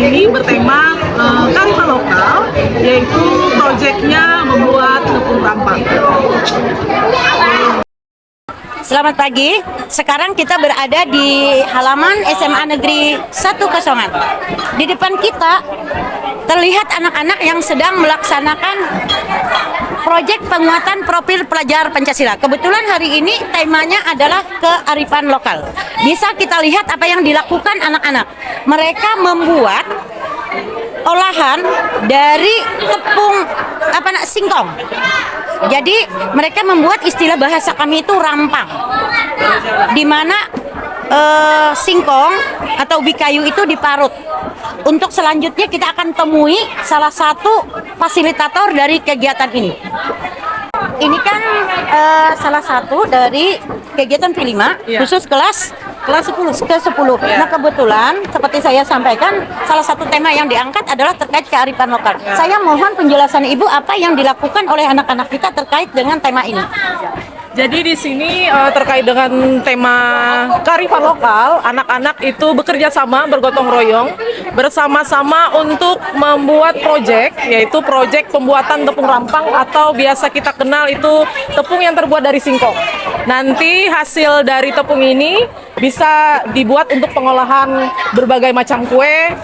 ini bertema kearifan lokal, yaitu proyeknya membuat tepung rampang. Selamat pagi, sekarang kita berada di halaman SMA Negeri 1 Kosongan. Di depan kita terlihat anak-anak yang sedang melaksanakan proyek penguatan profil pelajar Pancasila. Kebetulan hari ini temanya adalah kearifan lokal. Bisa kita lihat apa yang dilakukan anak-anak. Mereka membuat olahan dari tepung singkong. Jadi mereka membuat istilah bahasa kami itu rampang, di mana singkong atau ubi kayu itu diparut. Untuk selanjutnya kita akan temui salah satu fasilitator dari kegiatan ini. Ini kan salah satu dari kegiatan P5 khusus kelas 10 ke 10. Nah, kebetulan seperti saya sampaikan, salah satu tema yang diangkat adalah terkait kearifan lokal. Saya mohon penjelasan Ibu apa yang dilakukan oleh anak-anak kita terkait dengan tema ini. Jadi di sini terkait dengan tema kearifan lokal, anak-anak itu bekerja sama, bergotong royong, bersama-sama untuk membuat proyek, yaitu proyek pembuatan tepung rampang atau biasa kita kenal itu tepung yang terbuat dari singkong. Nanti hasil dari tepung ini bisa dibuat untuk pengolahan berbagai macam kue,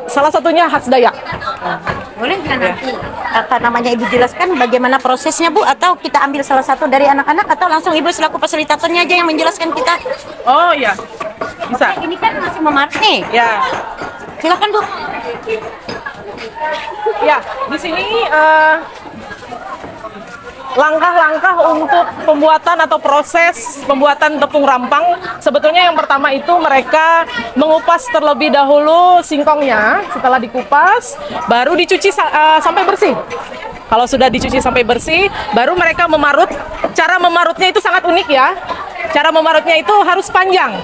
salah satunya khas Dayak. Boleh nggak nanti namanya Ibu jelaskan bagaimana prosesnya, Bu, atau kita ambil salah satu dari anak-anak, atau langsung Ibu selaku fasilitatornya aja yang menjelaskan kita? Oh iya, bisa. Ini kan masih memasak nih. Ya, Silakan, Bu. ya di sini langkah-langkah untuk pembuatan atau proses pembuatan tepung rampang, sebetulnya yang pertama itu mereka mengupas terlebih dahulu singkongnya. Setelah dikupas, baru dicuci sampai bersih. Kalau sudah dicuci sampai bersih, baru mereka memarut. Cara memarutnya itu sangat unik ya. Cara memarutnya itu harus panjang,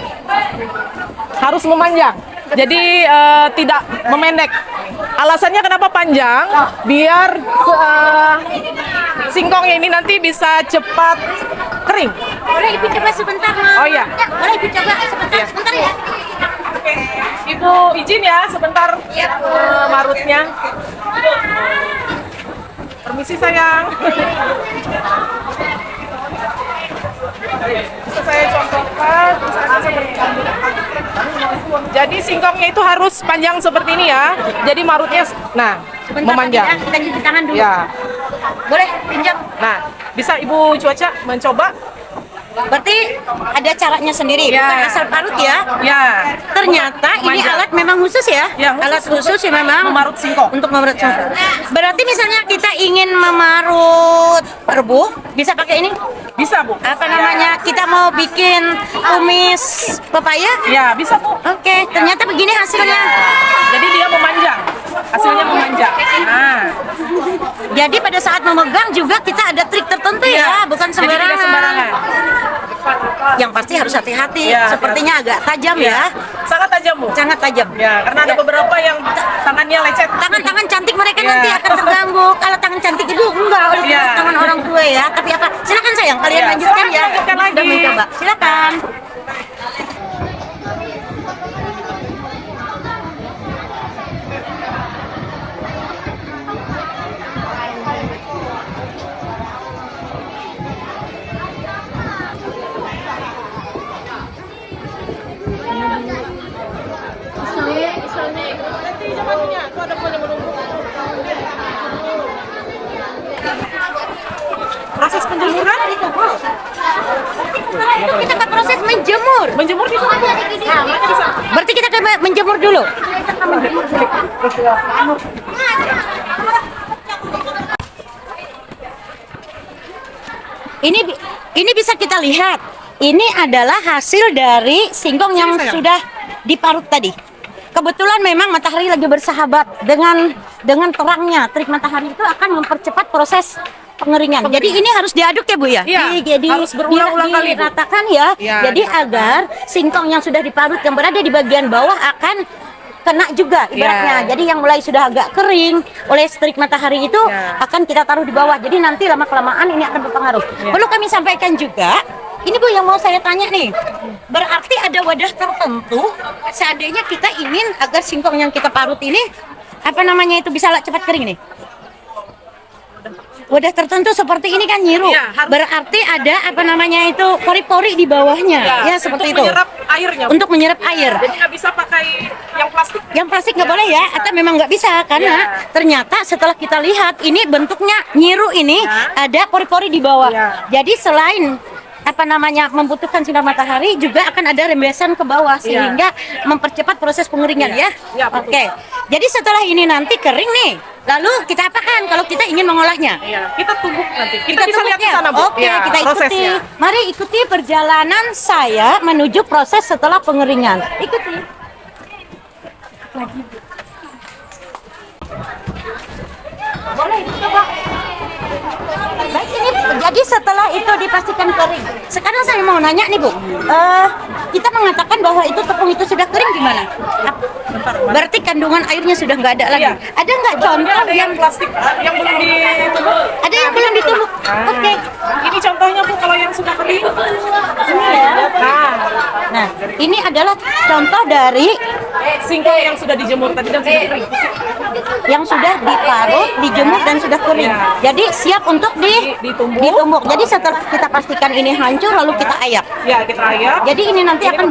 harus memanjang. Jadi tidak memendek. Alasannya kenapa panjang? Biar singkongnya ini nanti bisa cepat kering. Boleh Ibu coba sebentar, Ma? Oh iya. Ya, boleh Ibu coba sebentar, Iya. sebentar ya. Oke, Ibu izin ya sebentar marutnya. Permisi sayang. Bisa saya contohkan misalnya seperti ini. Jadi singkongnya itu harus panjang seperti ini ya. Jadi marutnya Sebentar, memanjang. kita cuci tangan dulu. Ya. Boleh pinjam. Nah, bisa Ibu Cuaca mencoba? Berarti ada caranya sendiri, Ya. bukan asal parut ya. Ya. Ternyata ini Memanjang. alat memang khusus ya. Ya, Alat khusus ya memang memarut singkong. untuk memarut singkong. Berarti misalnya kita ingin memarut rebung, bisa pakai ini? Bisa, Bu. Apa namanya? Kita mau bikin tumis pepaya? Ya, bisa, Bu. Oke, ternyata begini hasilnya. Jadi dia memanjang. Hasilnya memanjang. Nah, Jadi pada saat memegang juga kita ada trik tertentu ya, bukan jadi tidak sembarangan. sembarangan. Yang pasti harus hati-hati. Ya, Sepertinya agak tajam ya. Sangat tajam, Bu. Sangat tajam. Ya, karena ada beberapa yang tangannya lecet. Tangan-tangan cantik mereka Ya. nanti akan terganggu. Kalau tangan cantik Ibu enggak oleh Ya. tangan orang tua ya. Tapi apa? Silakan sayang, kalian Ya, lanjutkan silakan ya. lanjutkan Sudah lagi. mencoba. Silakan. Proses penjemuran? Kita ke proses menjemur. Menjemur di sana, Bu. Berarti kita ke menjemur dulu. Ini bisa kita lihat. Ini adalah hasil dari singkong yang sayang. sudah diparut tadi. Kebetulan memang matahari lagi bersahabat dengan terangnya. Terik matahari itu akan mempercepat proses pengeringan. Jadi ini harus diaduk ya Bu ya? Iya, Jadi harus berulang-ulang kali, Bu. diratakan ya. Iya, Jadi agar singkong yang sudah diparut yang berada di bagian bawah akan kena juga ibaratnya. Ya. Jadi yang mulai sudah agak kering oleh terik matahari itu Ya. akan kita taruh di bawah. Jadi nanti lama kelamaan ini akan berpengaruh. Ya. Perlu kami sampaikan juga, ini Bu yang mau saya tanya nih. berarti ada wadah tertentu. Seandainya kita ingin agar singkong yang kita parut ini itu bisa cepat kering nih. Wadah tertentu seperti ini kan nyiru. Ya, berarti ada itu pori-pori di bawahnya. Ya, seperti itu. Untuk menyerap airnya. Untuk menyerap air. Jadi nggak bisa pakai yang plastik. Yang plastik nggak boleh ya, atau memang nggak bisa karena ternyata setelah kita lihat ini bentuknya nyiru ini ada pori-pori di bawah. Jadi selain membutuhkan sinar matahari juga akan ada rembesan ke bawah sehingga mempercepat proses pengeringan ya. Oke. Jadi setelah ini nanti kering nih. Lalu kita apakan kalau kita ingin mengolahnya? Kita tumbuk nanti. Kita bisa lihat di sana, Bu. Oke, kita ikuti. Prosesnya. Mari ikuti perjalanan saya menuju proses setelah pengeringan. Ikuti. Lagi. Boleh coba. Baik, ini jadi setelah itu dipastikan kering. Sekarang saya mau nanya nih Bu, kita mengatakan bahwa itu tepung itu sudah kering gimana? Berarti kandungan airnya sudah nggak ada lagi. Ada nggak contoh yang plastik yang belum ditumbuk? Ada yang belum ditumbuk. Oke. Ini contohnya Bu kalau yang sudah kering. Ini ya. Nah, ini adalah contoh dari singkong yang sudah dijemur tadi dan sudah kering. Yang sudah diparut, dijemur dan sudah kering. Jadi siap untuk ditumbuk. Jadi setelah kita pastikan ini hancur lalu kita ayak. Ya, kita ayak. Jadi ini nanti akan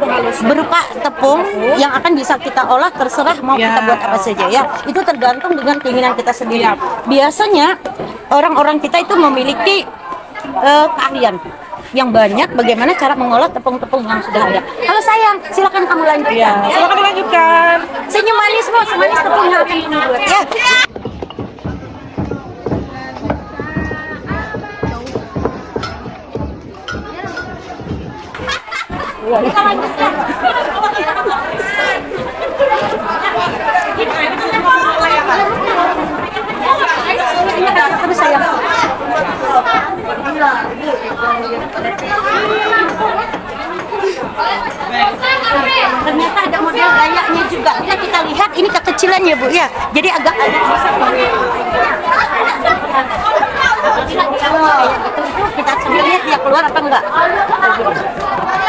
berupa tepung yang akan bisa kita olah, terserah mau kita buat apa saja ya. Itu tergantung dengan keinginan kita sendiri. Biasanya orang-orang kita itu memiliki keahlian yang banyak bagaimana cara mengolah tepung-tepung yang sudah ada. Kalau sayang, silakan kamu lanjutkan. Silakan dilanjutkan. Senyum manis Bu, semanis tepung yang akan kamu buat. Ya. Kita lanjutkan. Terus sayang. Ternyata ada model gayanya juga. Kita lihat ini kekecilan ya Bu ya. Jadi agak besar. Kita coba lihat dia keluar apa enggak.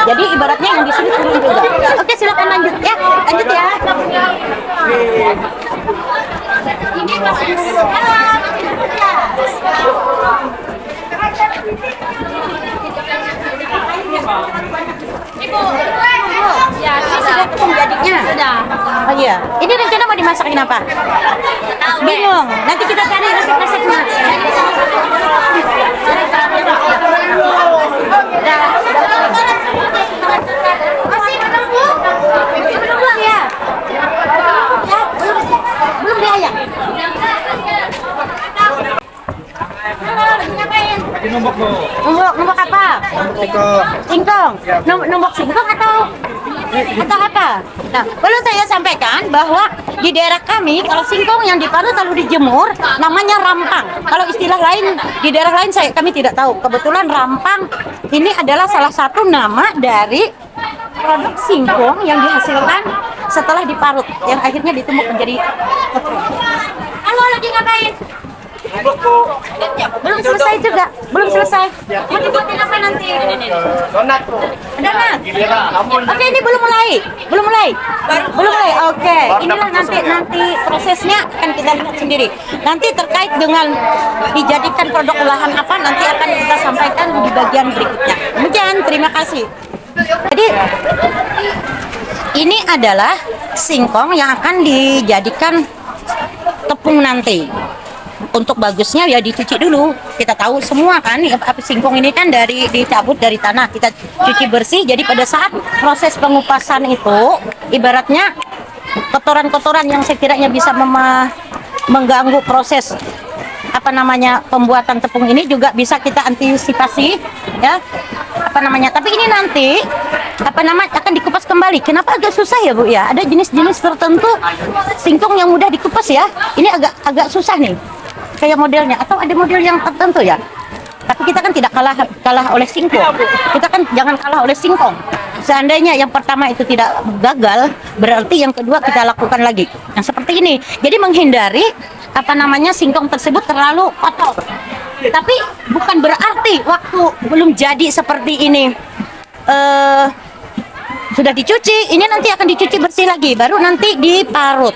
Jadi ibaratnya yang di sini turun juga. Oke, silakan lanjut ya. Lanjut ya. Ini masih Ibu, ya sudah tepung jadinya. Sudah. Oh iya. Ini rencana mau dimasakin apa? Bingung. Nanti kita cari resep-resepnya. Masih menunggu? Belum ya? Ya, belum diayak. Halo, lagi ngapain? Numbuk Bu. Numbuk apa? Singkong. Singkong. Numbuk singkong atau apa? Nah, perlu saya sampaikan bahwa di daerah kami kalau singkong yang diparut lalu dijemur namanya rampang. Kalau istilah lain di daerah lain kami tidak tahu. Kebetulan rampang ini adalah salah satu nama dari produk singkong yang dihasilkan setelah diparut yang akhirnya ditumbuk menjadi tepung. Halo, lagi ngapain? Belum selesai juga, belum selesai. Mau dibuatin apa nanti? Donat Bu. Donat. Giliran. Oke, ini belum mulai. Oke, inilah nanti prosesnya akan kita lihat sendiri. Nanti terkait dengan dijadikan produk olahan apa nanti akan kita sampaikan di bagian berikutnya. Demikian, terima kasih. Jadi ini adalah singkong yang akan dijadikan tepung nanti. Untuk bagusnya ya dicuci dulu. Kita tahu semua kan singkong ini kan dicabut dari tanah, kita cuci bersih. Jadi pada saat proses pengupasan itu ibaratnya kotoran-kotoran yang sekiranya bisa mengganggu proses pembuatan tepung ini juga bisa kita antisipasi ya. Tapi ini nanti akan dikupas kembali. Kenapa agak susah ya Bu ya? Ada jenis-jenis tertentu singkong yang mudah dikupas ya. Ini agak susah nih. Kayak modelnya atau ada model yang tertentu ya. Tapi kita kan tidak kalah oleh singkong. Kita kan jangan kalah oleh singkong. Seandainya yang pertama itu tidak gagal, berarti yang kedua kita lakukan lagi. Nah, seperti ini. Jadi menghindari singkong tersebut terlalu kotor. Tapi bukan berarti waktu belum jadi seperti ini sudah dicuci, ini nanti akan dicuci bersih lagi, baru nanti diparut.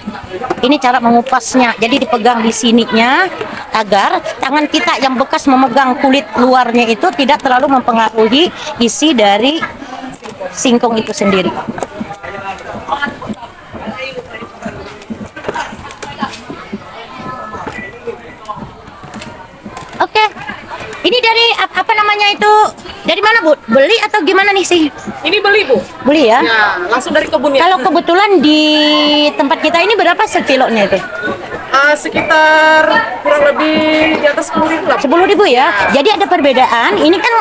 Ini cara mengupasnya. Jadi dipegang di sininya agar tangan kita yang bekas memegang kulit luarnya itu tidak terlalu mempengaruhi isi dari singkong itu sendiri. Oke. Ini dari apa namanya itu? Dari mana, Bu? Beli atau gimana nih sih? Ini beli, Bu. Beli ya? Ya, langsung dari kebunnya. Kalau kebetulan di tempat kita ini berapa sekilonya itu? Sekitar kurang lebih di atas 10.000 lah. 10.000 ya. Jadi ada perbedaan. Ini kan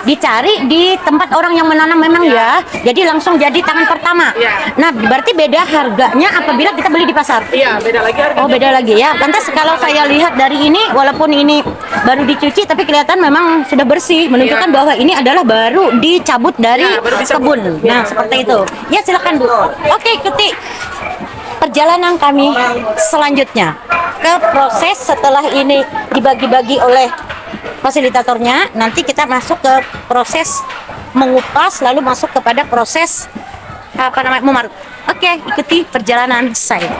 dicari di tempat orang yang menanam memang ya. Jadi langsung jadi tangan pertama. Iya. Nah, berarti beda harganya apabila kita beli di pasar. Iya, beda lagi harganya. Oh, beda lagi ya. Lantas kalau saya lihat dari ini, walaupun ini baru dicuci, tapi kelihatan memang sudah bersih, menunjukkan Iya. bahwa ini adalah baru dicabut dari Ya, baru dicabut. kebun. Ya, Nah, seperti itu. Ya, silakan Bu. Oke, ikuti perjalanan kami selanjutnya ke proses setelah ini dibagi-bagi oleh fasilitatornya. Nanti kita masuk ke proses mengupas, lalu masuk kepada proses apa namanya memarut. Oke, ikuti perjalanan saya.